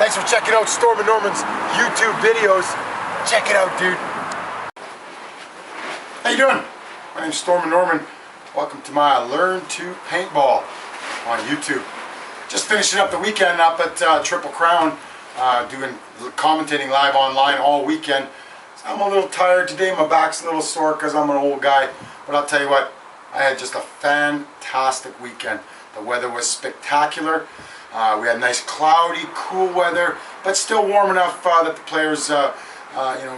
Thanks for checking out Storm and Norman's YouTube videos. Check it out, dude. How you doing? My name's Storm and Norman. Welcome to my Learn to Paintball on YouTube. Just finishing up the weekend up at Triple Crown, commentating live online all weekend. So I'm a little tired today. My back's a little sore because I'm an old guy. But I'll tell you what, I had just a fantastic weekend. The weather was spectacular. We had nice cloudy, cool weather, but still warm enough that the players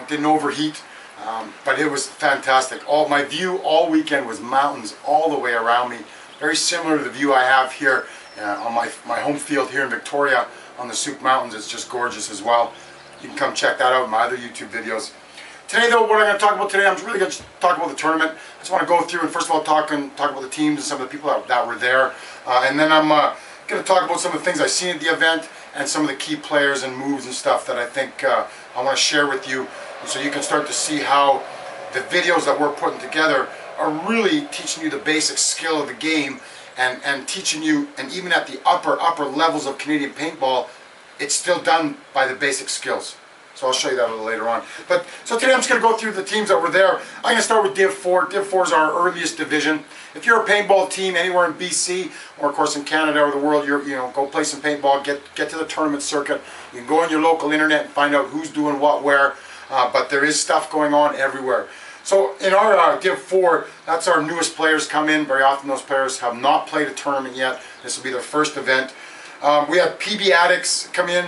didn't overheat. But it was fantastic. My view all weekend was mountains all the way around me. Very similar to the view I have here on my home field here in Victoria on the Souk Mountains. It's just gorgeous as well. You can come check that out in my other YouTube videos. Today though, what I'm going to talk about today, I'm really going to talk about the tournament. I just want to go through and first of all talk about the teams and some of the people that were there. And then I'm going to talk about some of the things I've seen at the event and some of the key players and moves and stuff that I think I want to share with you, so you can start to see how the videos that we're putting together are really teaching you the basic skill of the game and teaching you, and even at the upper levels of Canadian paintball, it's still done by the basic skills. So I'll show you that a little later on. So today I'm just going to go through the teams that were there. I'm going to start with Div 4. Div 4 is our earliest division. If you're a paintball team anywhere in BC, or of course in Canada or the world, go play some paintball, get to the tournament circuit. You can go on your local internet and find out who's doing what where, but there is stuff going on everywhere. So in our Div 4, that's our newest players come in. Very often those players have not played a tournament yet. This will be their first event. We have PB Addicts come in.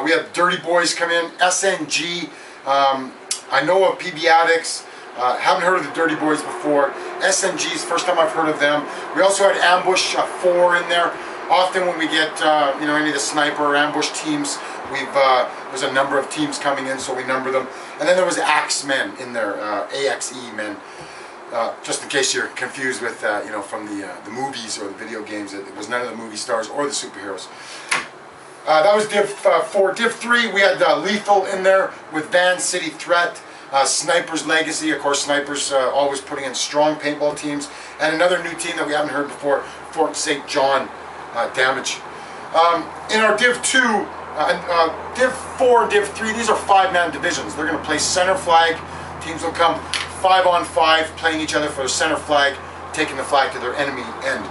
We have Dirty Boys come in. SNG. I know of PB Addicts. Haven't heard of the Dirty Boys before. SNG's first time I've heard of them. We also had Ambush 4 in there. Often when we get any of the sniper or ambush teams, there's a number of teams coming in, so we number them. And then there was Axemen in there, AXE men. Just in case you're confused with from the movies or the video games, it was none of the movie stars or the superheroes. That was Div 4. Div 3, we had Lethal in there with Van City Threat, Sniper's Legacy. Of course, Sniper's always putting in strong paintball teams. And another new team that we haven't heard before, Fort St. John Damage. In our Div 2, Div 4 and Div 3, these are 5-man divisions. They're going to play center flag. Teams will come 5-on-5, playing each other for the center flag, taking the flag to their enemy end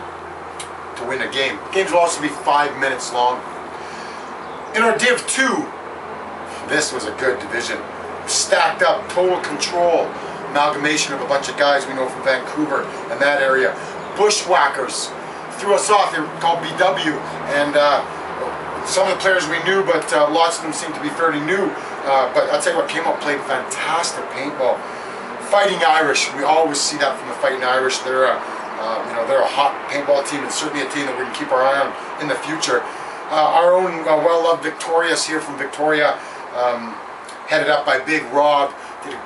to win a game. Games will also be 5 minutes long. In our Div 2, this was a good division. Stacked up, total control, amalgamation of a bunch of guys we know from Vancouver and that area. Bushwhackers threw us off. They were called BW, and some of the players we knew, but lots of them seemed to be fairly new. But I'll tell you what, came up, played fantastic paintball. Fighting Irish, we always see that from the Fighting Irish. They're a hot paintball team, and certainly a team that we can keep our eye on in the future. Our own well-loved Victorious here from Victoria, headed up by Big Rob,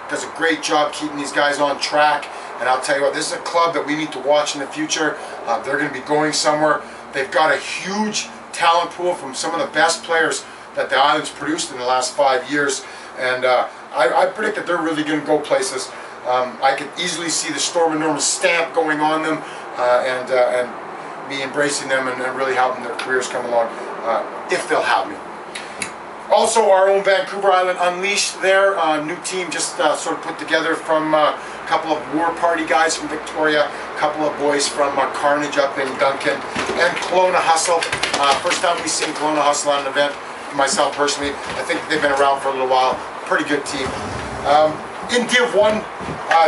does a great job keeping these guys on track. And I'll tell you what, this is a club that we need to watch in the future. They're going to be going somewhere. They've got a huge talent pool from some of the best players that the island's produced in the last 5 years. And I predict that they're really going to go places. I could easily see the Storm and Norman stamp going on them, and me embracing them and really helping their careers come along, if they'll have me. Also, our own Vancouver Island Unleashed there, new team just sort of put together from a couple of War Party guys from Victoria, a couple of boys from Carnage up in Duncan, and Kelowna Hustle. First time we've seen Kelowna Hustle on an event, myself personally. I think they've been around for a little while. Pretty good team. In Div 1,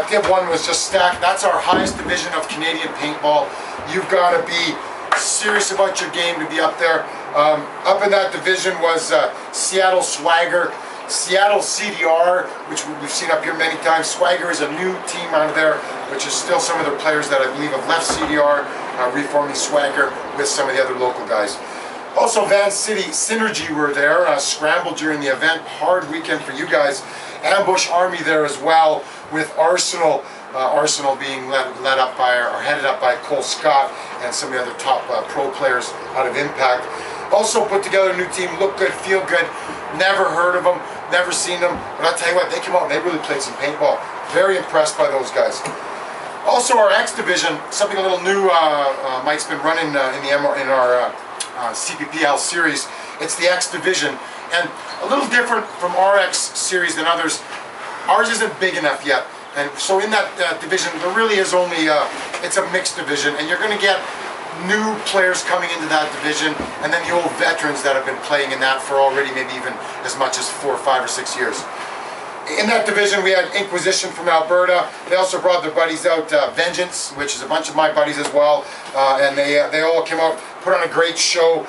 Div 1 was just stacked. That's our highest division of Canadian paintball. You've got to be serious about your game to be up there. Up in that division was Seattle Swagger, Seattle CDR, which we've seen up here many times. Swagger is a new team out of there, which is still some of their players that I believe have left CDR, reforming Swagger with some of the other local guys. Also, Van City Synergy were there, scrambled during the event. Hard weekend for you guys. Ambush Army there as well, with Arsenal. Arsenal being led up by, or headed up by Cole Scott and some of the other top pro players out of Impact. Also put together a new team, look good, feel good. Never heard of them, never seen them, but I'll tell you what, they came out and they really played some paintball. Very impressed by those guys. Also, our X division, something a little new. Mike's been running in our CPPL series. It's the X division, And a little different from RX series than others, ours isn't big enough yet. And so in that division, there really is only, it's a mixed division, and you're going to get new players coming into that division, and then the old veterans that have been playing in that for already maybe even as much as 4, 5, or 6 years. In that division, we had Inquisition from Alberta. They also brought their buddies out, Vengeance, which is a bunch of my buddies as well, and they all came out, put on a great show.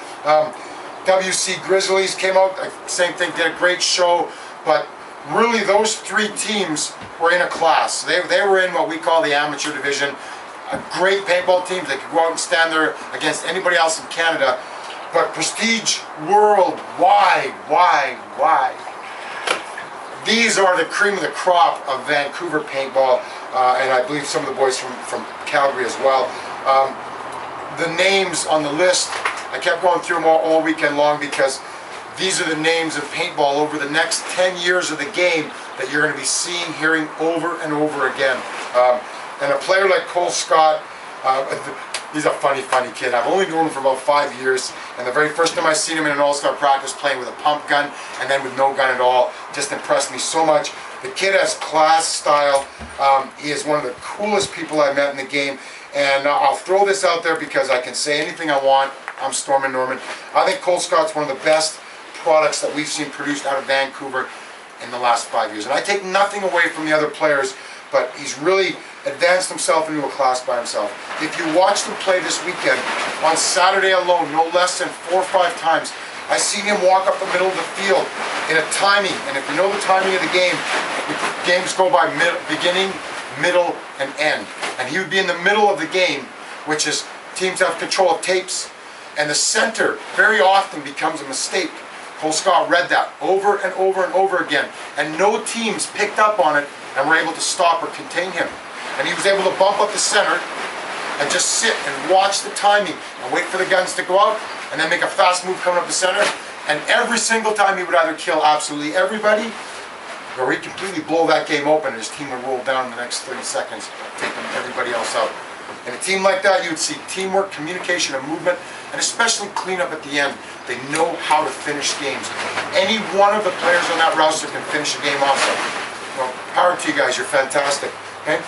WC Grizzlies came out, same thing, did a great show, but really those three teams were in a class. They were in what we call the amateur division. A great paintball teams. They could go out and stand there against anybody else in Canada, but prestige worldwide, these are the cream of the crop of Vancouver paintball, and I believe some of the boys from Calgary as well. The names on the list, I kept going through them all weekend long because these are the names of paintball over the next 10 years of the game that you're going to be seeing, hearing over and over again. And a player like Cole Scott, he's a funny kid. I've only known him for about 5 years, and the very first time I seen him in an all-star practice playing with a pump gun and then with no gun at all, just impressed me so much. The kid has class, style. He is one of the coolest people I met in the game, and I'll throw this out there because I can say anything I want. I'm Stormin' Norman. I think Cole Scott's one of the best products that we've seen produced out of Vancouver in the last 5 years. And I take nothing away from the other players, but he's really advanced himself into a class by himself. If you watched him play this weekend, on Saturday alone, no less than 4 or 5 times, I seen him walk up the middle of the field in a timing, and if you know the timing of the games go by beginning, middle, and end. And he would be in the middle of the game, which is teams have control of tapes, and the center very often becomes a mistake. Cole Scott read that over and over and over again, and no teams picked up on it and were able to stop or contain him. And he was able to bump up the center and just sit and watch the timing and wait for the guns to go out and then make a fast move coming up the center. And every single time he would either kill absolutely everybody or he'd completely blow that game open and his team would roll down in the next 30 seconds, taking everybody else out. In a team like that, you would see teamwork, communication, and movement, and especially cleanup at the end. They know how to finish games. Any one of the players on that roster can finish a game off. So, well, power to you guys. You're fantastic. Okay?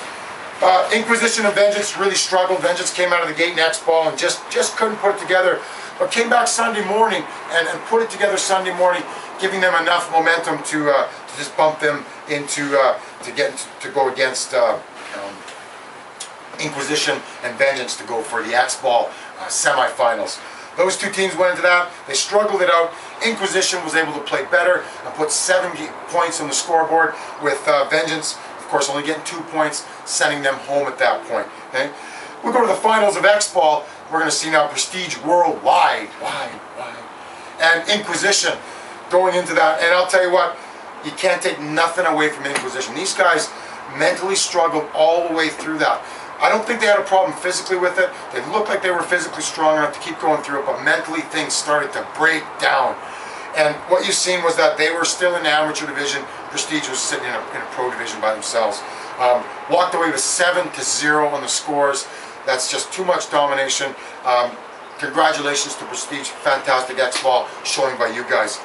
Inquisition and Vengeance really struggled. Vengeance came out of the gate next ball and just couldn't put it together. But came back Sunday morning and put it together Sunday morning, giving them enough momentum to just bump them into to go against Inquisition and Vengeance to go for the X-Ball semifinals. Those two teams went into that. They struggled it out. Inquisition was able to play better and put 7 points on the scoreboard, with Vengeance, of course, only getting 2 points, sending them home at that point. Okay? We'll go to the finals of X-Ball. We're going to see now Prestige worldwide, and Inquisition going into that. And I'll tell you what, you can't take nothing away from Inquisition. These guys mentally struggled all the way through that. I don't think they had a problem physically with it. They looked like they were physically strong enough to keep going through it, but mentally things started to break down. And what you've seen was that they were still in the amateur division. Prestige was sitting in a pro division by themselves. Walked away with 7-0 on the scores. That's just too much domination. Congratulations to Prestige. Fantastic X-Ball showing by you guys.